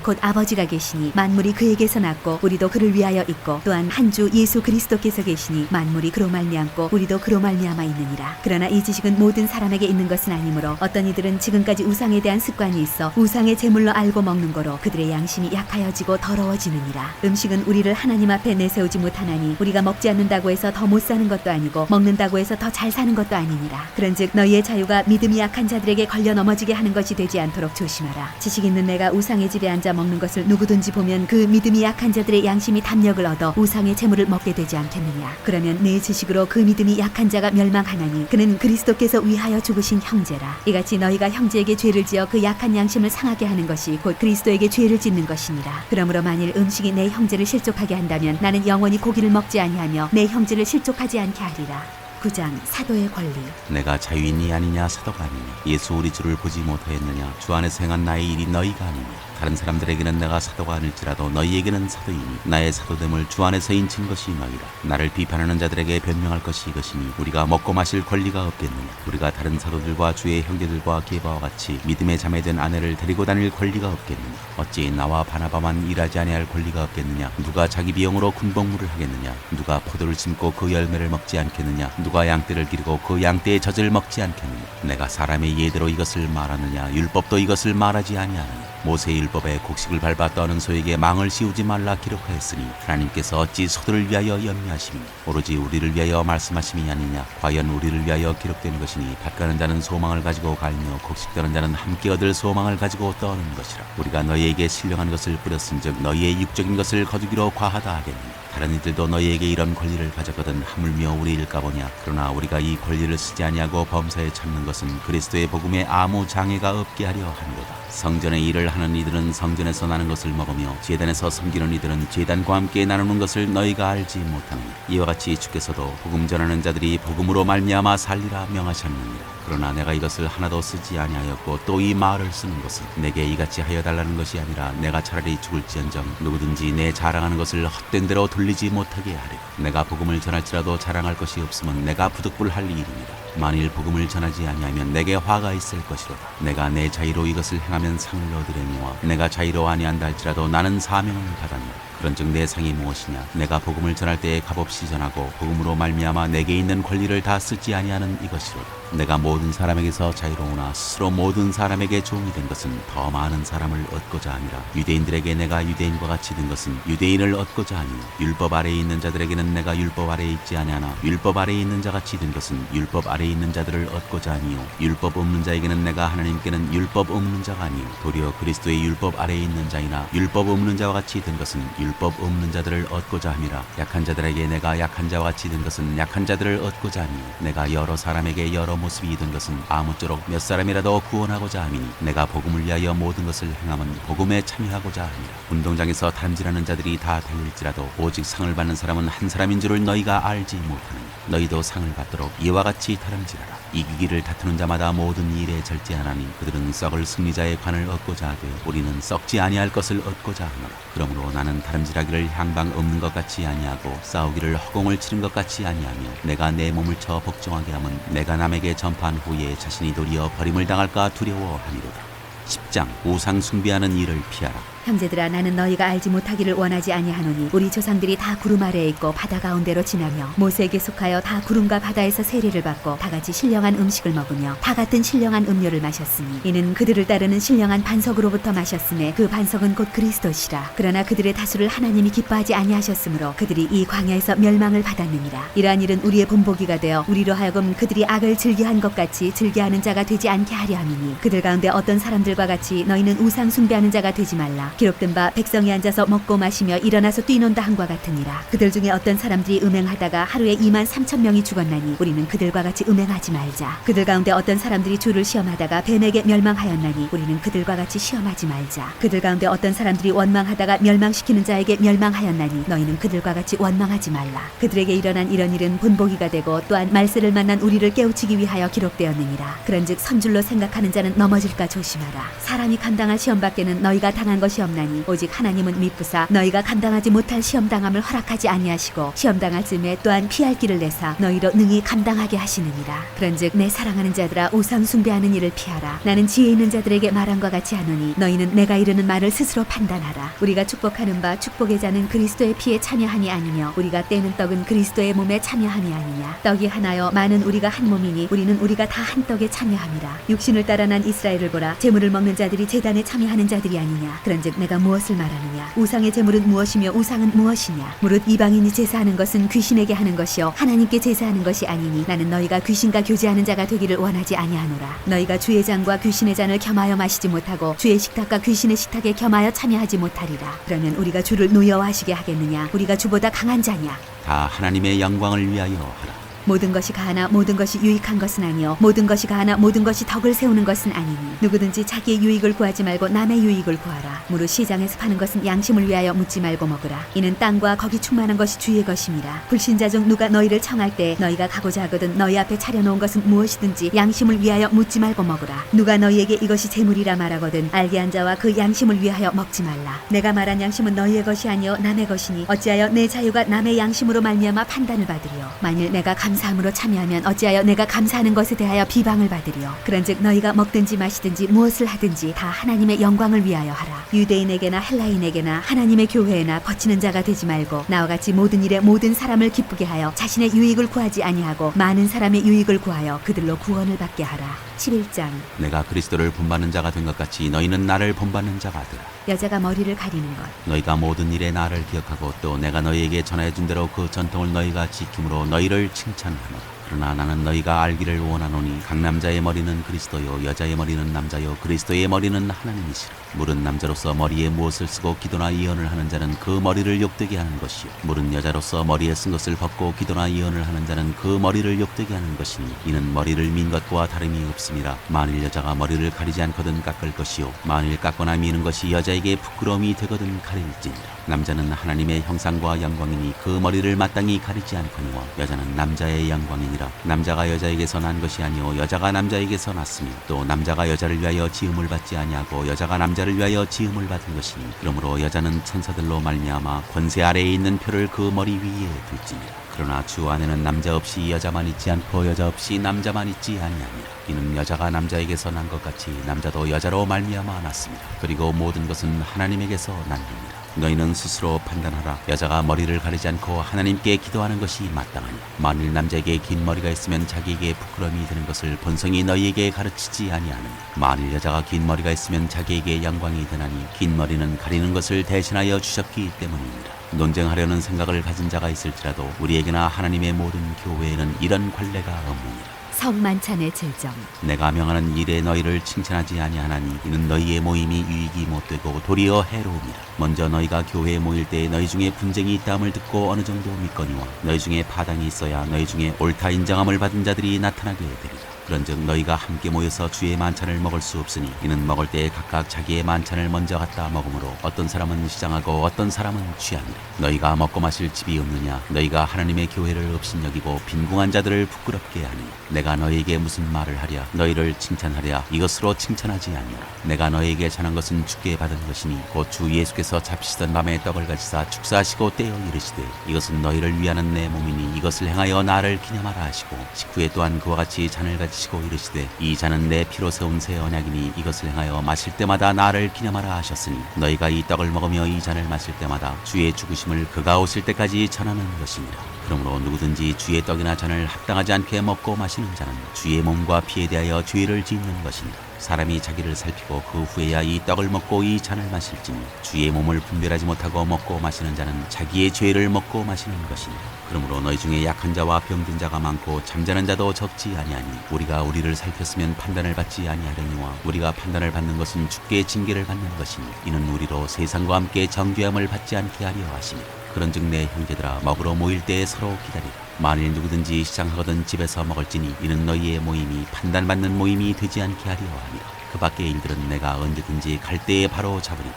곧 아버지가 계시니 만물이 그에게서 났고 우리도 그를 위하여 있고 또한 한 주 예수 그리스도께서 계시니 만물이 그로 말미암고 우리도 그로 말미암아 있느니라. 그러나 이 지식은 모든 사람에게 있는 것은 아니므로 어떤 이들은 지금까지 우상에 대한 습관이 있어 우상의 제물로 알고 먹는 거로 그들의 양심이 약하여지고 더러워지느니라. 음식은 우리를 하나님 앞에 내세우지 못하나니 우리가 먹지 않는다고 해서 더 못 사는 것도 아니고 먹는다고 해서 더 잘 사는 것도 아니니라. 그런즉 너희의 자유가 믿음이 약한 자들에게 걸려 넘어지게 하는 것이 되지 않도록 조심하라. 지식 있는 내가 우상의 집에 앉아 먹는 것을 누구든지 보면 그 믿음이 약한 자들의 양심이 담력을 얻어 우상의 제물을 먹게 되지 않겠느냐. 그러면 내 지식으로 그 믿음이 약한 자가 멸망하나니 그는 그리스도께서 위하여 죽으신 형제라. 이같이 너희가 형제에게 죄를 지어 그 약한 양심을 상하게 하는 것이 곧 그리스도에게 죄를 짓는 것이니라. 그러므로 만일 음식이 내 형제를 실족하게 한다면 나는 영원히 고기를 먹지 아니하며 내 형제를 실족하지 않게 하리라. 9장 사도의 권리. 내가 자유인이 아니냐 사도가 아니냐 예수 우리 주를 보지 못하였느냐 주 안에서 행한 나의 일이 너희가 아니냐. 다른 사람들에게는 내가 사도가 아닐지라도 너희에게는 사도이니 나의 사도됨을 주 안에서 인친 것이 너희라. 나를 비판하는 자들에게 변명할 것이 이것이니 우리가 먹고 마실 권리가 없겠느냐. 우리가 다른 사도들과 주의 형제들과 게바와 같이 믿음의 자매된 아내를 데리고 다닐 권리가 없겠느냐. 어찌 나와 바나바만 일하지 아니할 권리가 없겠느냐. 누가 자기 비용으로 군복무를 하겠느냐. 누가 포도를 심고 그 열매를 먹지 않겠느냐. 누가 양떼를 기르고 그 양떼의 젖을 먹지 않겠느냐. 내가 사람의 예대로 이것을 말하느냐. 율법도 이것을 말하지 아니하느냐. 모세의 율법에 곡식을 밟아 떠는 소에게 망을 씌우지 말라 기록하였으니 하나님께서 어찌 소들을 위하여 염려하시며 오로지 우리를 위하여 말씀하심이 아니냐. 과연 우리를 위하여 기록된 것이니 밭가는 자는 소망을 가지고 갈며 곡식 떠는 자는 함께 얻을 소망을 가지고 떠는 것이라. 우리가 너희에게 신령한 것을 뿌렸은즉 너희의 육적인 것을 거두기로 과하다 하겠느냐. 다른 이들도 너희에게 이런 권리를 가졌거든 하물며 우리일까 보냐. 그러나 우리가 이 권리를 쓰지 아니하고 범사에 찾는 것은 그리스도의 복음에 아무 장애가 없게 하려 함이로다. 성전의 일을 하는 이들은 성전에서 나는 것을 먹으며 제단에서 섬기는 이들은 제단과 함께 나누는 것을 너희가 알지 못하느냐. 이와 같이 주께서도 복음 전하는 자들이 복음으로 말미암아 살리라 명하셨느니라. 그러나 내가 이것을 하나도 쓰지 아니하였고 또 이 말을 쓰는 것은 내게 이같이 하여 달라는 것이 아니라 내가 차라리 죽을지언정 누구든지 내 자랑하는 것을 헛된 대로 돌리지 못하게 하리라. 내가 복음을 전할지라도 자랑할 것이 없으면 내가 부득불할 일입니다. 만일 복음을 전하지 아니하면 내게 화가 있을 것이로다. 내가 내 자유로 이것을 행하면 상을 얻으려니와 내가 자유로 아니한다 할지라도 나는 사명을 받았노라. 그런즉 내 상이 무엇이냐? 내가 복음을 전할 때에 값없이 전하고 복음으로 말미암아 내게 있는 권리를 다 쓰지 아니하는 이것이로다. 내가 모든 사람에게서 자유로우나 스스로 모든 사람에게 종이 된 것은 더 많은 사람을 얻고자 함이라. 유대인들에게 내가 유대인과 같이 된 것은 유대인을 얻고자 하니 율법 아래에 있는 자들에게는 내가 율법 아래에 있지 아니하나 율법 아래에 있는 자 같이 된 것은 율법 아래에 있는 자들을 얻고자 하니요 율법 없는 자에게는 내가 하나님께는 율법 없는 자가 아니요 도리어 그리스도의 율법 아래에 있는 자이나 율법 없는 자와 같이 된 것은 율법 없는 자들을 얻고자 함이라. 약한 자들에게 내가 약한 자와 같이 된 것은 약한 자들을 얻고자 하니 내가 여러 사람에게 여러 모습이 된 것은 아무쪼록 몇 사람이라도 구원하고자 함이니 내가 복음을 위하여 모든 것을 행함은 복음에 참여하고자 함이라. 운동장에서 탐진하는 자들이 다 달릴지라도 오직 상을 받는 사람은 한 사람인 줄을 너희가 알지 못하느냐. 너희도 상을 받도록 이와 같이 다름질하라. 이기기를 다투는 자마다 모든 일에 절제하나니 그들은 썩을 승리자의 관을 얻고자 하되 우리는 썩지 아니할 것을 얻고자 하노라. 그러므로 나는 다름질하기를 향방 없는 것 같이 아니하고 싸우기를 허공을 치른 것 같이 아니하며 내가 내 몸을 쳐 복종하게 함은 내가 남에게 전파한 후에 자신이 도리어 버림을 당할까 두려워함이로다. 10장 우상 숭배하는 일을 피하라. 형제들아 나는 너희가 알지 못하기를 원하지 아니하노니 우리 조상들이 다 구름 아래에 있고 바다 가운데로 지나며 모세에게 속하여 다 구름과 바다에서 세례를 받고 다 같이 신령한 음식을 먹으며 다 같은 신령한 음료를 마셨으니 이는 그들을 따르는 신령한 반석으로부터 마셨음에 그 반석은 곧 그리스도시라. 그러나 그들의 다수를 하나님이 기뻐하지 아니하셨으므로 그들이 이 광야에서 멸망을 받았느니라. 이러한 일은 우리의 본보기가 되어 우리로 하여금 그들이 악을 즐겨한 것 같이 즐겨하는 자가 되지 않게 하려 함이니 그들 가운데 어떤 사람들과 같이 너희는 우상 숭배하는 자가 되지 말라. 기록된 바 백성이 앉아서 먹고 마시며 일어나서 뛰논다 함과 같으니라. 그들 중에 어떤 사람들이 음행하다가 하루에 23,000명이 죽었나니 우리는 그들과 같이 음행하지 말자. 그들 가운데 어떤 사람들이 주를 시험하다가 뱀에게 멸망하였나니 우리는 그들과 같이 시험하지 말자. 그들 가운데 어떤 사람들이 원망하다가 멸망시키는 자에게 멸망하였나니 너희는 그들과 같이 원망하지 말라. 그들에게 일어난 이런 일은 본보기가 되고 또한 말세를 만난 우리를 깨우치기 위하여 기록되었느니라. 그런즉 선줄로 생각하는 자는 넘어질까 조심하라. 사람이 감당할 시험밖에는 너희가 당한 것이 없나니 오직 하나님은 미쁘사 너희가 감당하지 못할 시험당함을 허락하지 아니하시고 시험당할 즈음에 또한 피할 길을 내사 너희로 능히 감당하게 하시느니라. 그런즉 내 사랑하는 자들아 우상 숭배하는 일을 피하라. 나는 지혜 있는 자들에게 말함과 같이 하노니 너희는 내가 이르는 말을 스스로 판단하라. 우리가 축복하는 바 축복의 자는 그리스도의 피에 참여하니 아니며 우리가 떼는 떡은 그리스도의 몸에 참여함이 아니냐. 떡이 하나여 많은 우리가 한 몸이니 우리는 우리가 다 한 떡에 참여함이라. 육신을 따라 난 이스라엘을 보라. 제물을 먹는 자들이 제단에 참여하는 자들이 아니냐. 그런즉 내가 무엇을 말하느냐. 우상의 제물은 무엇이며 우상은 무엇이냐. 무릇 이방인이 제사하는 것은 귀신에게 하는 것이요 하나님께 제사하는 것이 아니니 나는 너희가 귀신과 교제하는 자가 되기를 원하지 아니하노라. 너희가 주의 잔과 귀신의 잔을 겸하여 마시지 못하고 주의 식탁과 귀신의 식탁에 겸하여 참여하지 못하리라. 그러면 우리가 주를 노여워하시게 하겠느냐. 우리가 주보다 강한 자냐. 다 하나님의 영광을 위하여 하라. 모든 것이 가하나 모든 것이 유익한 것은 아니요 모든 것이 가하나 모든 것이 덕을 세우는 것은 아니니 누구든지 자기의 유익을 구하지 말고 남의 유익을 구하라. 무릇 시장에서 파는 것은 양심을 위하여 묻지 말고 먹으라. 이는 땅과 거기 충만한 것이 주의 것임이라. 불신자 중 누가 너희를 청할 때 너희가 가고자 하거든 너희 앞에 차려놓은 것은 무엇이든지 양심을 위하여 묻지 말고 먹으라. 누가 너희에게 이것이 재물이라 말하거든 알게 한 자와 그 양심을 위하여 먹지 말라. 내가 말한 양심은 너희의 것이 아니요 남의 것이니 어찌하여 내 자유가 남의 양심으로 말미암아 판단을 받으리요. 만일 내가 감사함으로 참여하면 어찌하여 내가 감사하는 것에 대하여 비방을 받으리요. 그런즉 너희가 먹든지 마시든지 무엇을 하든지 다 하나님의 영광을 위하여 하라. 유대인에게나 헬라인에게나 하나님의 교회에나 거치는 자가 되지 말고 나와 같이 모든 일에 모든 사람을 기쁘게 하여 자신의 유익을 구하지 아니하고 많은 사람의 유익을 구하여 그들로 구원을 받게 하라. 11장 내가 그리스도를 본받는 자가 된 것 같이 너희는 나를 본받는 자가 되라. 여자가 머리를 가리는 것. 너희가 모든 일에 나를 기억하고 또 내가 너희에게 전해 준 대로 그 전통을 너희가 지킴으로 너희를 칭찬하노라. 그러나 나는 너희가 알기를 원하노니 각 남자의 머리는 그리스도요 여자의 머리는 남자요 그리스도의 머리는 하나님이시라. 물은 남자로서 머리에 무엇을 쓰고 기도나 예언을 하는 자는 그 머리를 욕되게 하는 것이요 물은 여자로서 머리에 쓴 것을 벗고 기도나 예언을 하는 자는 그 머리를 욕되게 하는 것이니 이는 머리를 민 것과 다름이 없습니다. 만일 여자가 머리를 가리지 않거든 깎을 것이요 만일 깎거나 미는 것이 여자에게 부끄러움이 되거든 가릴지니라. 남자는 하나님의 형상과 영광이니 그 머리를 마땅히 가리지 않거니와 여자는 남자의 영광이니라. 남자가 여자에게서 난 것이 아니요 여자가 남자에게서 났으며 또 남자가 여자를 위하여 지음을 받지 아니하고 여자가 남자를 위하여 지음을 받은 것이니 그러므로 여자는 천사들로 말미암아 권세 아래에 있는 표를 그 머리 위에 둘지니라. 그러나 주 안에는 남자 없이 여자만 있지 않고 여자 없이 남자만 있지 아니하니라. 이는 여자가 남자에게서 난 것 같이 남자도 여자로 말미암아 났습니다. 그리고 모든 것은 하나님에게서 났느니라. 너희는 스스로 판단하라. 여자가 머리를 가리지 않고 하나님께 기도하는 것이 마땅하니 만일 남자에게 긴 머리가 있으면 자기에게 부끄러움이 되는 것을 본성이 너희에게 가르치지 아니하느니 만일 여자가 긴 머리가 있으면 자기에게 영광이 되나니 긴 머리는 가리는 것을 대신하여 주셨기 때문이니라. 논쟁하려는 생각을 가진 자가 있을지라도 우리에게나 하나님의 모든 교회에는 이런 관례가 없느니라. 성만찬의 제정. 내가 명하는 일에 너희를 칭찬하지 아니하나니 이는 너희의 모임이 유익이 못되고 도리어 해로움이라. 먼저 너희가 교회에 모일 때에 너희 중에 분쟁이 있다함을 듣고 어느 정도 믿거니와 너희 중에 파당이 있어야 너희 중에 옳다 인정함을 받은 자들이 나타나게 되리라. 그런즉 너희가 함께 모여서 주의 만찬을 먹을 수 없으니 이는 먹을 때에 각각 자기의 만찬을 먼저 갖다 먹으므로 어떤 사람은 시장하고 어떤 사람은 취하니라. 너희가 먹고 마실 집이 없느냐? 너희가 하나님의 교회를 업신여기고 빈궁한 자들을 부끄럽게 하니 내가 너희에게 무슨 말을 하랴? 너희를 칭찬하랴? 이것으로 칭찬하지 아니하라. 내가 너희에게 전한 것은 주께 받은 것이니 곧 주 예수께서 잡히시던 밤에 떡을 가지사 축사하시고 떼어 이르시되 이것은 너희를 위하는 내 몸이니 이것을 행하여 나를 기념하라 하시고 식후에 또한 그와 같이 잔을 가지시고 이르시되 이 잔은 내 피로 세운 새 언약이니 이것을 행하여 마실 때마다 나를 기념하라 하셨으니 너희가 이 떡을 먹으며 이 잔을 마실 때마다 주의 죽으심을 그가 오실 때까지 전하는 것이니라. 그러므로 누구든지 주의 떡이나 잔을 합당하지 않게 먹고 마시는 자는 주의 몸과 피에 대하여 죄를 짓는 것이니라. 사람이 자기를 살피고 그 후에야 이 떡을 먹고 이 잔을 마실지니 주의 몸을 분별하지 못하고 먹고 마시는 자는 자기의 죄를 먹고 마시는 것이니라. 그러므로 너희 중에 약한 자와 병든 자가 많고 잠자는 자도 적지 아니하니 우리가 우리를 살폈으면 판단을 받지 아니하려니와 우리가 판단을 받는 것은 주께 징계를 받는 것이니 이는 우리로 세상과 함께 정죄함을 받지 않게 하려 하심이라. 그런즉 내 형제들아 먹으러 모일 때에 서로 기다리라. 만일 누구든지 시장하거든 집에서 먹을지니 이는 너희의 모임이 판단받는 모임이 되지 않게 하려 함이라. 그 밖의 일들은 내가 언제든지 갈 때에 바로 잡으리라.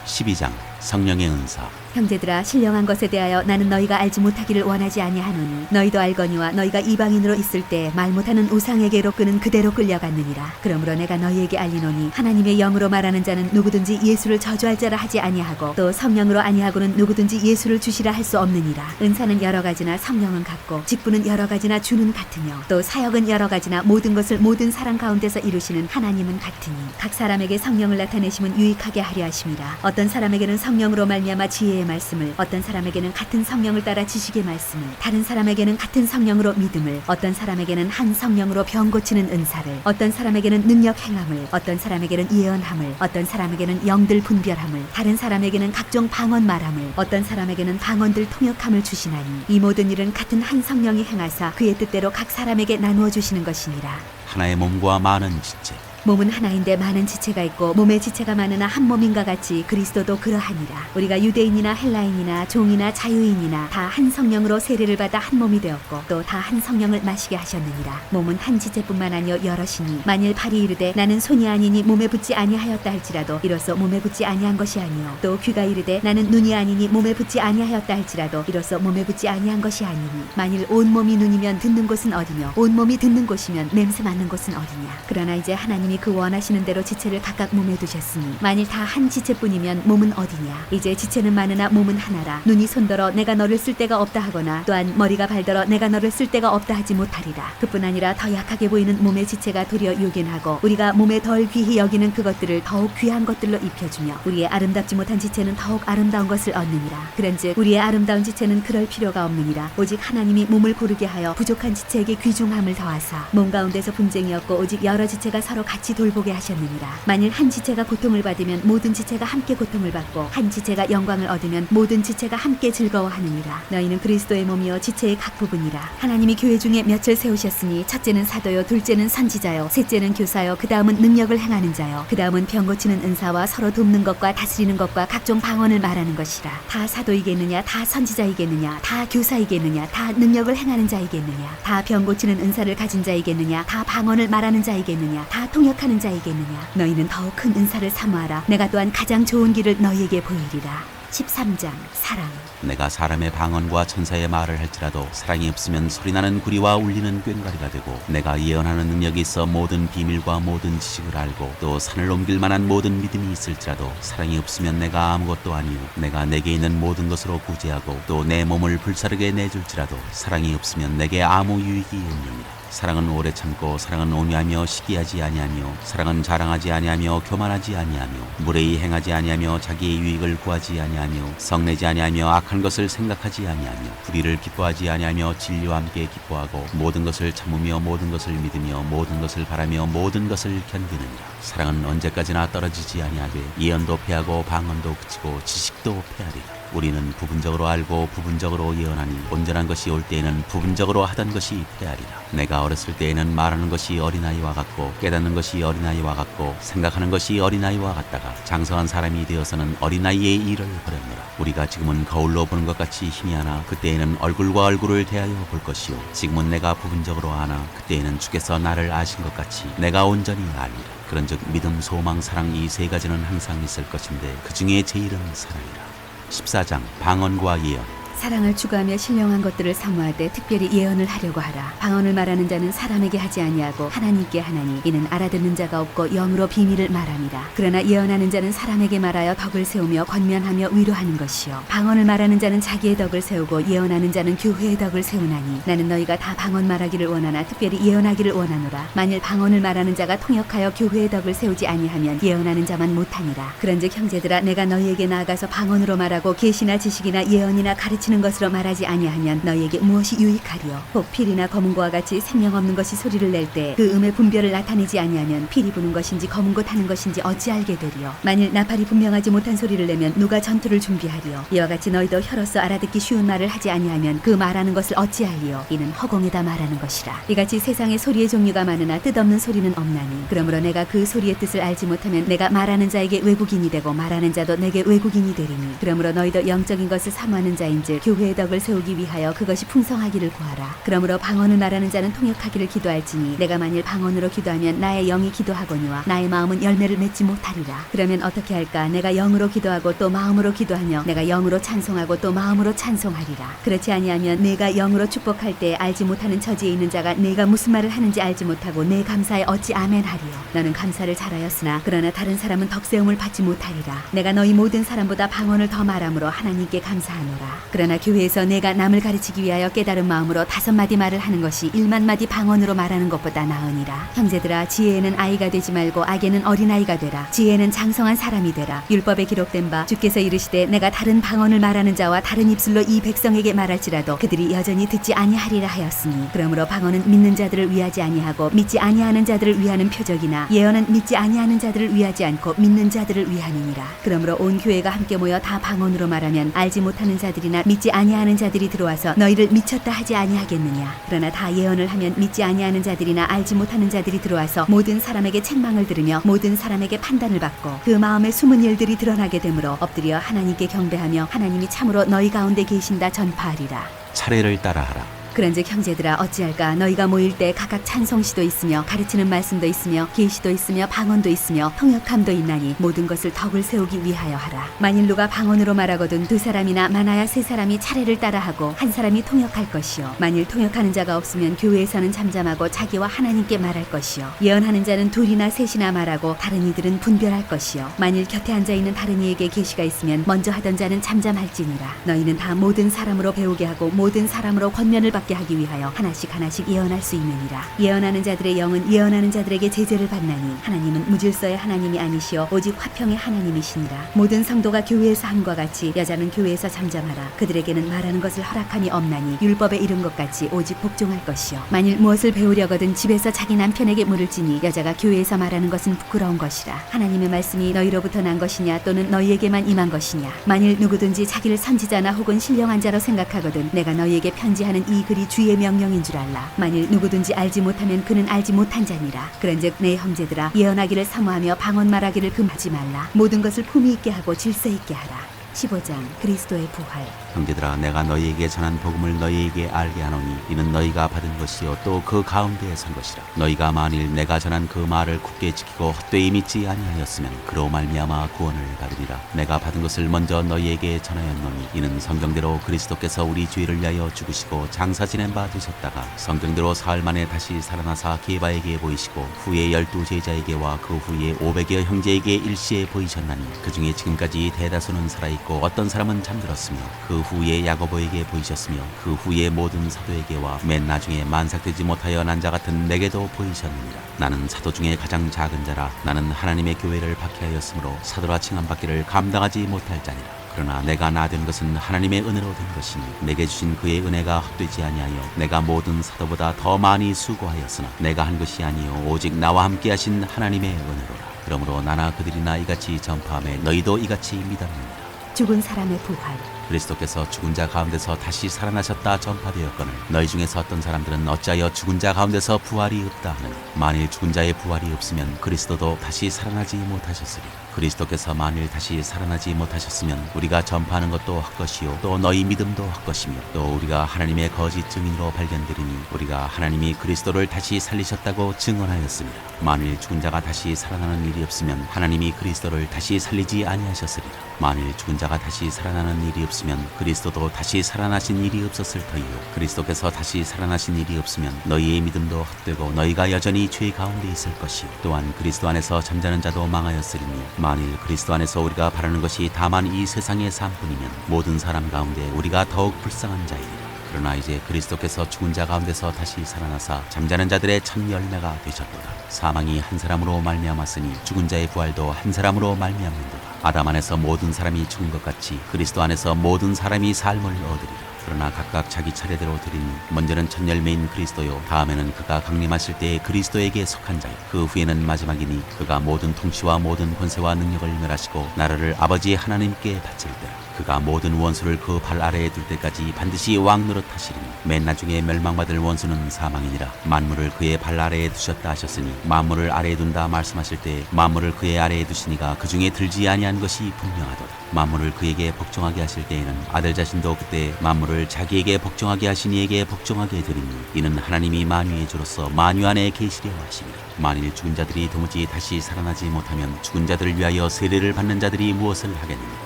12장 성령의 은사. 형제들아 신령한 것에 대하여 나는 너희가 알지 못하기를 원하지 아니하노니 너희도 알거니와 너희가 이방인으로 있을 때 말 못하는 우상에게로 끄는 그대로 끌려갔느니라. 그러므로 내가 너희에게 알리노니 하나님의 영으로 말하는 자는 누구든지 예수를 저주할 자라 하지 아니하고 또 성령으로 아니하고는 누구든지 예수를 주시라 할 수 없느니라. 은사는 여러 가지나 성령은 같고 직분은 여러 가지나 주는 같으며 또 사역은 여러 가지나 모든 것을 모든 사람 가운데서 이루시는 하나님은 같으니 각 사람에게 성령을 나타내심은 유익하게 하려 하심이라. 어떤 사람에게는 성령으로 말미암아 지혜의 말씀을, 어떤 사람에게는 같은 성령을 따라 지식의 말씀을, 다른 사람에게는 같은 성령으로 믿음을, 어떤 사람에게는 한 성령으로 병 고치는 은사를, 어떤 사람에게는 능력 행함을, 어떤 사람에게는 예언함을, 어떤 사람에게는 영들 분별함을, 다른 사람에게는 각종 방언 말함을, 어떤 사람에게는 방언들 통역함을 주시나니 이 모든 일은 같은 한 성령이 행하사 그의 뜻대로 각 사람에게 나누어 주시는 것이니라. 하나의 몸과 많은 지체. 몸은 하나인데 많은 지체가 있고 몸의 지체가 많으나 한 몸인가 같이 그리스도도 그러하니라. 우리가 유대인이나 헬라인이나 종이나 자유인이나 다 한 성령으로 세례를 받아 한 몸이 되었고 또 다 한 성령을 마시게 하셨느니라. 몸은 한 지체뿐만 아니요 여럿이니 만일 팔이 이르되 나는 손이 아니니 몸에 붙지 아니하였다 할지라도 이로써 몸에 붙지 아니한 것이 아니요 또 귀가 이르되 나는 눈이 아니니 몸에 붙지 아니하였다 할지라도 이로써 몸에 붙지 아니한 것이 아니니 만일 온 몸이 눈이면 듣는 곳은 어디며 온 몸이 듣는 곳이면 냄새 맡는 곳은 어디냐. 그러나 이제 하나님이 그 원하시는 대로 지체를 각각 몸에 두셨으니 만일 다 한 지체뿐이면 몸은 어디냐. 이제 지체는 많으나 몸은 하나라. 눈이 손더러 내가 너를 쓸 데가 없다 하거나 또한 머리가 발더러 내가 너를 쓸 데가 없다 하지 못하리라. 그뿐 아니라 더 약하게 보이는 몸의 지체가 도리어 요긴하고 우리가 몸에 덜 귀히 여기는 그것들을 더욱 귀한 것들로 입혀주며 우리의 아름답지 못한 지체는 더욱 아름다운 것을 얻느니라. 그런즉 우리의 아름다운 지체는 그럴 필요가 없느니라. 오직 하나님이 몸을 고르게 하여 부족한 지체에게 귀중함을 더하사 몸 가운데서 분쟁이 없고 오직 여러 지체가 서로 같이 같이 돌보게 하셨느니라. 만일 한 지체가 고통을 받으면 모든 지체가 함께 고통을 받고 한 지체가 영광을 얻으면 모든 지체가 함께 즐거워하느니라. 너희는 그리스도의 몸이요 지체의 각 부분이라. 하나님이 교회 중에 몇을 세우셨으니 첫째는 사도요, 둘째는 선지자요, 셋째는 교사요, 그 다음은 능력을 행하는 자요, 그 다음은 병 고치는 은사와 서로 돕는 것과 다스리는 것과 각종 방언을 말하는 것이라. 다 사도이겠느냐, 다 선지자이겠느냐, 다 교사이겠느냐, 다 능력을 행하는 자이겠느냐, 다 병 고치는 은사를 가진 자이겠느냐, 다 방언을 말하는 자이겠느냐, 다 통역하는 자이겠느냐. 너희는 더욱 큰 은사를 사모하라. 내가 또한 가장 좋은 길을 너희에게 보이리라. 13장 사랑. 내가 사람의 방언과 천사의 말을 할지라도 사랑이 없으면 소리나는 구리와 울리는 꽹과리가 되고, 내가 예언하는 능력이 있어 모든 비밀과 모든 지식을 알고 또 산을 옮길 만한 모든 믿음이 있을지라도 사랑이 없으면 내가 아무것도 아니요 내가 내게 있는 모든 것으로 구제하고 또 내 몸을 불사르게 내줄지라도 사랑이 없으면 내게 아무 유익이 없느니라. 사랑은 오래 참고 사랑은 온유하며 시기하지 아니하며 사랑은 자랑하지 아니하며 교만하지 아니하며 무례히 행하지 아니하며 자기의 유익을 구하지 아니하며 성내지 아니하며 악한 것을 생각하지 아니하며 불의를 기뻐하지 아니하며 진리와 함께 기뻐하고 모든 것을 참으며 모든 것을 믿으며 모든 것을 바라며 모든 것을 견디느니라. 사랑은 언제까지나 떨어지지 아니하되 예언도 패하고 방언도 그치고 지식도 패하리라. 우리는 부분적으로 알고 부분적으로 예언하니 온전한 것이 올 때에는 부분적으로 하던 것이 패하리라. 내가 어렸을 때에는 말하는 것이 어린아이와 같고 깨닫는 것이 어린아이와 같고 생각하는 것이 어린아이와 같다가 장성한 사람이 되어서는 어린아이의 일을 버렸노라. 우리가 지금은 거울로 보는 것 같이 힘이 하나 그때에는 얼굴과 얼굴을 대하여 볼 것이요 지금은 내가 부분적으로 아나 그때에는 주께서 나를 아신 것 같이 내가 온전히 알리라. 그런즉 믿음, 소망, 사랑 이 세 가지는 항상 있을 것인데 그 중에 제일은 사랑이라. 14장 방언과 예언. 사랑을 추구하며 신령한 것들을 사모하되 특별히 예언을 하려고 하라. 방언을 말하는 자는 사람에게 하지 아니하고 하나님께 하나니 이는 알아듣는 자가 없고 영으로 비밀을 말함이라. 그러나 예언하는 자는 사람에게 말하여 덕을 세우며 권면하며 위로하는 것이요 방언을 말하는 자는 자기의 덕을 세우고 예언하는 자는 교회의 덕을 세우나니 나는 너희가 다 방언 말하기를 원하나 특별히 예언하기를 원하노라. 만일 방언을 말하는 자가 통역하여 교회의 덕을 세우지 아니하면 예언하는 자만 못하니라. 그런즉 형제들아 내가 너희에게 나아가서 방언으로 말하고 계시나 지식이나 예언이나 가르치는 것으로 말하지 아니하면 너희에게 무엇이 유익하리요. 혹 필이나 검은고와 같이 생명 없는 것이 소리를 낼 때 그 음의 분별을 나타내지 아니하면 필이 부는 것인지 검은고 타는 것인지 어찌 알게 되리요. 만일 나팔이 분명하지 못한 소리를 내면 누가 전투를 준비하리요. 이와 같이 너희도 혀로서 알아듣기 쉬운 말을 하지 아니하면 그 말하는 것을 어찌 알리요. 이는 허공에다 말하는 것이라. 이같이 세상에 소리의 종류가 많으나 뜻없는 소리는 없나니 그러므로 내가 그 소리의 뜻을 알지 못하면 내가 말하는 자에게 외국인이 되고 말하는 자도 내게 외국인이 되리니 그러므로 너희도 영적인 것을 사모하는 자인즉 교회의 덕을 세우기 위하여 그것이 풍성하기를 구하라. 그러므로 방언을 말하는 자는 통역하기를 기도할지니 내가 만일 방언으로 기도하면 나의 영이 기도하거니와 나의 마음은 열매를 맺지 못하리라. 그러면 어떻게 할까? 내가 영으로 기도하고 또 마음으로 기도하며 내가 영으로 찬송하고 또 마음으로 찬송하리라. 그렇지 아니하면 내가 영으로 축복할 때 알지 못하는 처지에 있는 자가 내가 무슨 말을 하는지 알지 못하고 내 감사에 어찌 아멘하리요. 너는 감사를 잘하였으나 그러나 다른 사람은 덕세움을 받지 못하리라. 내가 너희 모든 사람보다 방언을 더 말함으로 하나님께 감사하노라. 그러나 교회에서 내가 남을 가르치기 위하여 깨달은 마음으로 5마디 말을 하는 것이 1만 마디 방언으로 말하는 것보다 나으니라. 형제들아 지혜에는 아이가 되지 말고 악에는 어린아이가 되라. 지혜는 장성한 사람이 되라. 율법에 기록된 바 주께서 이르시되 내가 다른 방언을 말하는 자와 다른 입술로 이 백성에게 말할지라도 그들이 여전히 듣지 아니하리라 하였으니 그러므로 방언은 믿는 자들을 위하지 아니하고 믿지 아니하는 자들을 위하는 표적이나 예언은 믿지 아니하는 자들을 위하지 않고 믿는 자들을 위하느니라. 그러므로 온 교회가 함께 모여 다 방언으로 말하면 알지 못하는 자들이나 믿지 아니하는 자들이 들어와서 너희를 미쳤다 하지 아니하겠느냐. 그러나 다 예언을 하면 믿지 아니하는 자들이나 알지 못하는 자들이 들어와서 모든 사람에게 책망을 들으며 모든 사람에게 판단을 받고 그 마음의 숨은 일들이 드러나게 되므로 엎드려 하나님께 경배하며 하나님이 참으로 너희 가운데 계신다 전파하리라. 차례를 따라하라. 그런즉 형제들아 어찌할까? 너희가 모일 때 각각 찬송시도 있으며 가르치는 말씀도 있으며 계시도 있으며 방언도 있으며 통역함도 있나니 모든 것을 덕을 세우기 위하여 하라. 만일 누가 방언으로 말하거든 2사람이나 많아야 3사람이 차례를 따라하고 1사람이 통역할 것이요 만일 통역하는 자가 없으면 교회에서는 잠잠하고 자기와 하나님께 말할 것이요 예언하는 자는 2이나 3이나 말하고 다른 이들은 분별할 것이요 만일 곁에 앉아있는 다른 이에게 계시가 있으면 먼저 하던 자는 잠잠할지니라. 너희는 다 모든 사람으로 배우게 하고 모든 사람으로 권면을 받게 부끄럽게 하기 위하여 하나씩 하나씩 예언할 수 있느니라. 예언하는 자들의 영은 예언하는 자들에게 제재를 받나니 하나님은 무질서의 하나님이 아니시오 오직 화평의 하나님이시니라. 모든 성도가 교회에서 함과 같이 여자는 교회에서 잠잠하라. 그들에게는 말하는 것을 허락함이 없나니 율법에 이른 것 같이 오직 복종할 것이요. 만일 무엇을 배우려거든 집에서 자기 남편에게 물을지니 여자가 교회에서 말하는 것은 부끄러운 것이라. 하나님의 말씀이 너희로부터 난 것이냐 또는 너희에게만 임한 것이냐. 만일 누구든지 자기를 선지자나 혹은 신령한 자로 생각하거든 내가 너희에게 편지하는 이 글이 주의 명령인 줄 알라. 만일 누구든지 알지 못하면 그는 알지 못한 자니라. 그런즉 내 형제들아 예언하기를 사모하며 방언 말하기를 금하지 말라. 모든 것을 품위 있게 하고 질서 있게 하라. 15장 그리스도의 부활. 형제들아 내가 너희에게 전한 복음을 너희에게 알게 하노니 이는 너희가 받은 것이요 또 그 가운데에 선 것이라. 너희가 만일 내가 전한 그 말을 굳게 지키고 헛되이 믿지 아니하였으면 그로 말미암아 구원을 받으리라. 내가 받은 것을 먼저 너희에게 전하였노니 이는 성경대로 그리스도께서 우리 죄를 위하여 죽으시고 장사 지낸 바 되셨다가 성경대로 사흘 만에 다시 살아나사 게바에게 보이시고 후에 12 제자에게와 그 후에 500여 형제에게 일시에 보이셨나니 그 중에 지금까지 대다수는 살아있고 어떤 사람은 잠들었으며 그 후에 야고보에게 보이셨으며 그 후에 모든 사도에게와 맨 나중에 만삭되지 못하여 난 자 같은 내게도 보이셨느니라. 나는 사도 중에 가장 작은 자라. 나는 하나님의 교회를 박해하였으므로 사도라 칭함받기를 감당하지 못할 자니라. 그러나 내가 나된 것은 하나님의 은혜로 된 것이니 내게 주신 그의 은혜가 헛되지 아니하여 내가 모든 사도보다 더 많이 수고하였으나 내가 한 것이 아니요 오직 나와 함께 하신 하나님의 은혜로라. 그러므로 나나 그들이나 이같이 전파하며 너희도 이같이 믿었느니라. 죽은 사람의 부활. 그리스도께서 죽은 자 가운데서 다시 살아나셨다 전파되었거늘 너희 중에서 어떤 사람들은 어찌하여 죽은 자 가운데서 부활이 없다 하느냐. 만일 죽은 자의 부활이 없으면 그리스도도 다시 살아나지 못하셨으리. 그리스도께서 만일 다시 살아나지 못하셨으면 우리가 전파하는 것도 헛것이요 또 너희 믿음도 헛것이며 또 우리가 하나님의 거짓 증인으로 발견되리니 우리가 하나님이 그리스도를 다시 살리셨다고 증언하였습니다. 만일 죽은 자가 다시 살아나는 일이 없으면 하나님이 그리스도를 다시 살리지 아니하셨으리라. 만일 죽은 자가 다시 살아나는 일이 없으면 그리스도도 다시 살아나신 일이 없었을 터이요 그리스도께서 다시 살아나신 일이 없으면 너희의 믿음도 헛되고 너희가 여전히 죄 가운데 있을 것이요 또한 그리스도 안에서 잠자는 자도 망하였으리니 만일 그리스도 안에서 우리가 바라는 것이 다만 이 세상의 삶뿐이면 모든 사람 가운데 우리가 더욱 불쌍한 자이리라. 그러나 이제 그리스도께서 죽은 자 가운데서 다시 살아나사 잠자는 자들의 첫 열매가 되셨도다. 사망이 한 사람으로 말미암았으니 죽은 자의 부활도 한 사람으로 말미암는도다. 아담 안에서 모든 사람이 죽은 것 같이 그리스도 안에서 모든 사람이 삶을 얻으리라. 그러나 각각 자기 차례대로 드리니 먼저는 첫 열매인 그리스도요 다음에는 그가 강림하실 때에 그리스도에게 속한 자요 그 후에는 마지막이니 그가 모든 통치와 모든 권세와 능력을 멸하시고 나라를 아버지 하나님께 바칠 때라. 그가 모든 원수를 그 발 아래에 둘 때까지 반드시 왕 노릇하시리니 맨 나중에 멸망받을 원수는 사망이니라. 만물을 그의 발 아래에 두셨다 하셨으니 만물을 아래에 둔다 말씀하실 때 만물을 그의 아래에 두시니가 그 중에 들지 아니한 것이 분명하도다. 만물을 그에게 복종하게 하실 때에는 아들 자신도 그때 만물을 자기에게 복종하게 하신 이에게 복종하게 되리니 이는 하나님이 만유의 주로서 만유 안에 계시려 하시니라. 만일 죽은 자들이 도무지 다시 살아나지 못하면 죽은 자들을 위하여 세례를 받는 자들이 무엇을 하겠느냐.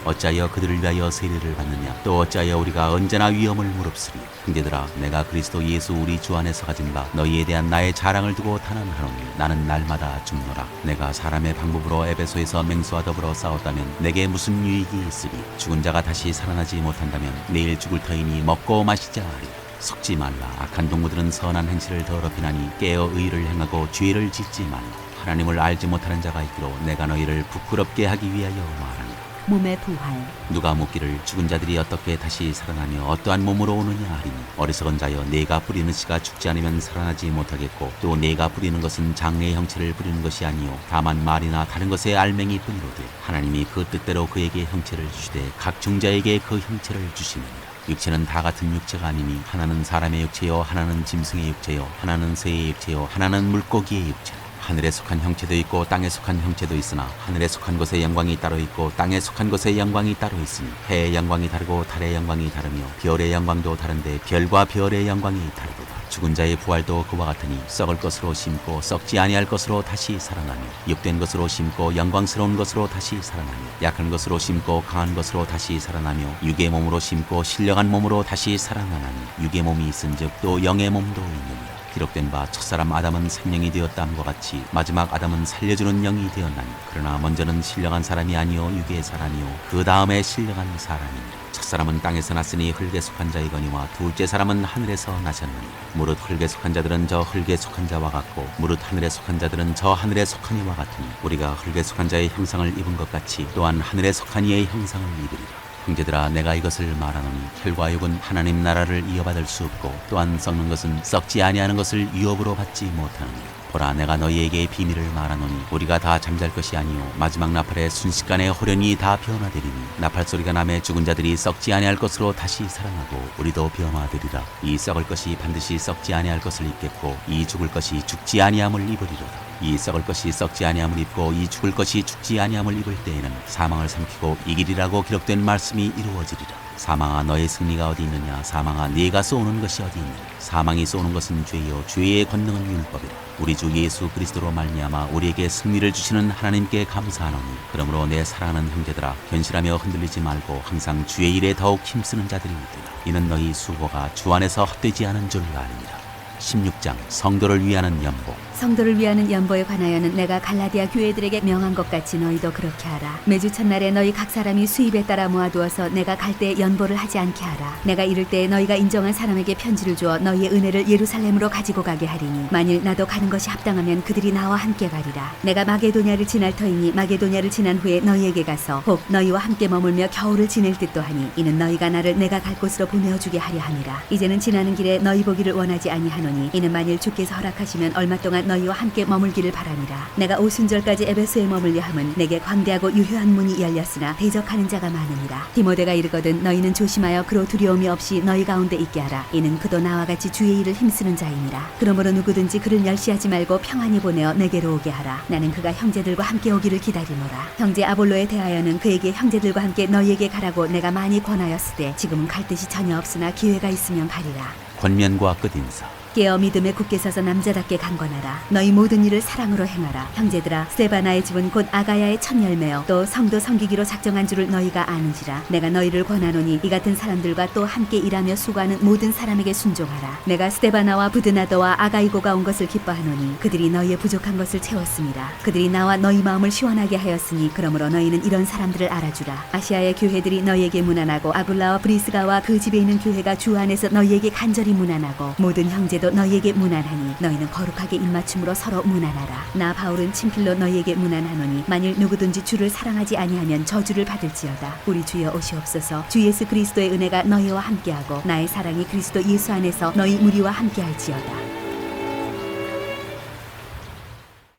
어찌하여 그들을 위하여 세례를 받느냐. 또 어찌하여 우리가 언제나 위험을 무릅쓰리. 형제들아 내가 그리스도 예수 우리 주 안에서 가진 바 너희에 대한 나의 자랑을 두고 탄원하노니 나는 날마다 죽노라. 내가 사람의 방법으로 에베소에서 맹수와 더불어 싸웠다면 내게 무슨 유익이 있으리. 죽은 자가 다시 살아나지 못한다면 내일 죽을 터이니 먹고 마시자 하리. 속지 말라. 악한 동무들은 선한 행실을 더럽히나니 깨어 의를 행하고 죄를 짓지 말라. 하나님을 알지 못하는 자가 있기로 내가 너희를 부끄럽게 하기 위하여 말하노라. 몸의 부활. 누가 묻기를 죽은 자들이 어떻게 다시 살아나며 어떠한 몸으로 오느냐 하리니 어리석은 자여 네가 뿌리는 씨가 죽지 않으면 살아나지 못하겠고 또 네가 뿌리는 것은 장래의 형체를 뿌리는 것이 아니요 다만 말이나 다른 것의 알맹이 뿐이로되 하나님이 그 뜻대로 그에게 형체를 주시되 각 중자에게 그 형체를 주시느니라. 육체는 다 같은 육체가 아니니 하나는 사람의 육체요 하나는 짐승의 육체요 하나는 새의 육체요 하나는 물고기의 육체라. 하늘에 속한 형체도 있고 땅에 속한 형체도 있으나 하늘에 속한 것의 영광이 따로 있고 땅에 속한 것의 영광이 따로 있으니 해의 영광이 다르고 달의 영광이 다르며 별의 영광도 다른데 별과 별의 영광이 다르도다. 죽은 자의 부활도 그와 같으니 썩을 것으로 심고 썩지 아니할 것으로 다시 살아나며 육된 것으로 심고 영광스러운 것으로 다시 살아나며 약한 것으로 심고 강한 것으로 다시 살아나며 육의 몸으로 심고 신령한 몸으로 다시 살아나나니 육의 몸이 있은즉 또 영의 몸도 있느니라. 기록된 바 첫사람 아담은 생명이 되었다함과 같이 마지막 아담은 살려주는 영이 되었나니 그러나 먼저는 신령한 사람이 아니요 육의 사람이요 그 다음에 신령한 사람이니라. 첫사람은 땅에서 났으니 흙에 속한 자이거니와 둘째 사람은 하늘에서 나셨느니 무릇 흙에 속한 자들은 저 흙에 속한 자와 같고 무릇 하늘에 속한 자들은 저 하늘에 속한 이와 같으니 우리가 흙에 속한 자의 형상을 입은 것 같이 또한 하늘에 속한 이의 형상을 입으리라. 형제들아 내가 이것을 말하노니 혈과육은 하나님 나라를 이어받을 수 없고 또한 썩는 것은 썩지 아니하는 것을 유업으로 받지 못하느니 보라 내가 너희에게 비밀을 말하노니 우리가 다 잠잘 것이 아니요 마지막 나팔에 순식간에 호련히 다 변화되리니 나팔 소리가 나매 죽은 자들이 썩지 아니할 것으로 다시 살아나고 우리도 변화되리라. 이 썩을 것이 반드시 썩지 아니할 것을 입겠고 이 죽을 것이 죽지 아니함을 입으리로다. 이 썩을 것이 썩지 아니함을 입고 이 죽을 것이 죽지 아니함을 입을 때에는 사망을 삼키고 이기리라고 기록된 말씀이 이루어지리라. 사망아 너의 승리가 어디 있느냐. 사망아 네가 쏘는 것이 어디 있느냐. 사망이 쏘는 것은 죄요 죄의 권능은 율법이라. 우리 주 예수 그리스도로 말미암아 우리에게 승리를 주시는 하나님께 감사하노니 그러므로 내 사랑하는 형제들아 견실하며 흔들리지 말고 항상 주의 일에 더욱 힘쓰는 자들이 있도다. 이는 너희 수고가 주 안에서 헛되지 않은 줄 아느니라. 16장 성도를 위하는 연보. 성도를 위하는 연보에 관하여는 내가 갈라디아 교회들에게 명한 것 같이 너희도 그렇게 하라. 매주 첫날에 너희 각 사람이 수입에 따라 모아두어서 내가 갈 때 연보를 하지 않게 하라. 내가 이를 때 너희가 인정한 사람에게 편지를 주어 너희의 은혜를 예루살렘으로 가지고 가게 하리니 만일 나도 가는 것이 합당하면 그들이 나와 함께 가리라. 내가 마게도냐를 지날 터이니 마게도냐를 지난 후에 너희에게 가서 혹 너희와 함께 머물며 겨울을 지낼 듯도 하니 이는 너희가 나를 내가 갈 곳으로 보내어주게 하려 함이라. 이제는 지나는 길에 너희 보기를 원하지 아니하노니 이는 만일 주께서 허락하시면 얼마 동안 너희와 함께 머물기를 바라니라. 내가 오순절까지 에베소에 머물려 함은 내게 광대하고 유효한 문이 열렸으나 대적하는 자가 많으니라. 디모데가 이르거든 너희는 조심하여 그로 두려움이 없이 너희 가운데 있게 하라. 이는 그도 나와 같이 주의 일을 힘쓰는 자이니라. 그러므로 누구든지 그를 멸시하지 말고 평안히 보내어 내게로 오게 하라. 나는 그가 형제들과 함께 오기를 기다리노라. 형제 아볼로에 대하여는 그에게 형제들과 함께 너희에게 가라고 내가 많이 권하였으되 지금은 갈 뜻이 전혀 없으나 기회가 있으면 가리라. 권면과 끝인사. 깨어 믿음에 굳게 서서 남자답게 강건하라. 너희 모든 일을 사랑으로 행하라. 형제들아 스데바나의 집은 곧 아가야의 첫 열매요 또 성도 섬기기로 작정한 줄을 너희가 아는지라. 내가 너희를 권하노니 이 같은 사람들과 또 함께 일하며 수고하는 모든 사람에게 순종하라. 내가 스데바나와 부드나도와 아가이고가 온 것을 기뻐하노니 그들이 너희의 부족한 것을 채웠습니다. 그들이 나와 너희 마음을 시원하게 하였으니 그러므로 너희는 이런 사람들을 알아주라. 아시아의 교회들이 너희에게 문안하고 아굴라와 브리스가와 그 집에 있는 교회가 주 안에서 너희에게 간절히 문안하고 모든 형제도 너희에게 문안하니 너희는 거룩하게 입맞춤으로 서로 문안하라. 나 바울은 친필로 너희에게 문안하노니 만일 누구든지 주를 사랑하지 아니하면 저주를 받을지어다. 우리 주여 오시옵소서. 주 예수 그리스도의 은혜가 너희와 함께하고 나의 사랑이 그리스도 예수 안에서 너희 무리와 함께할지어다.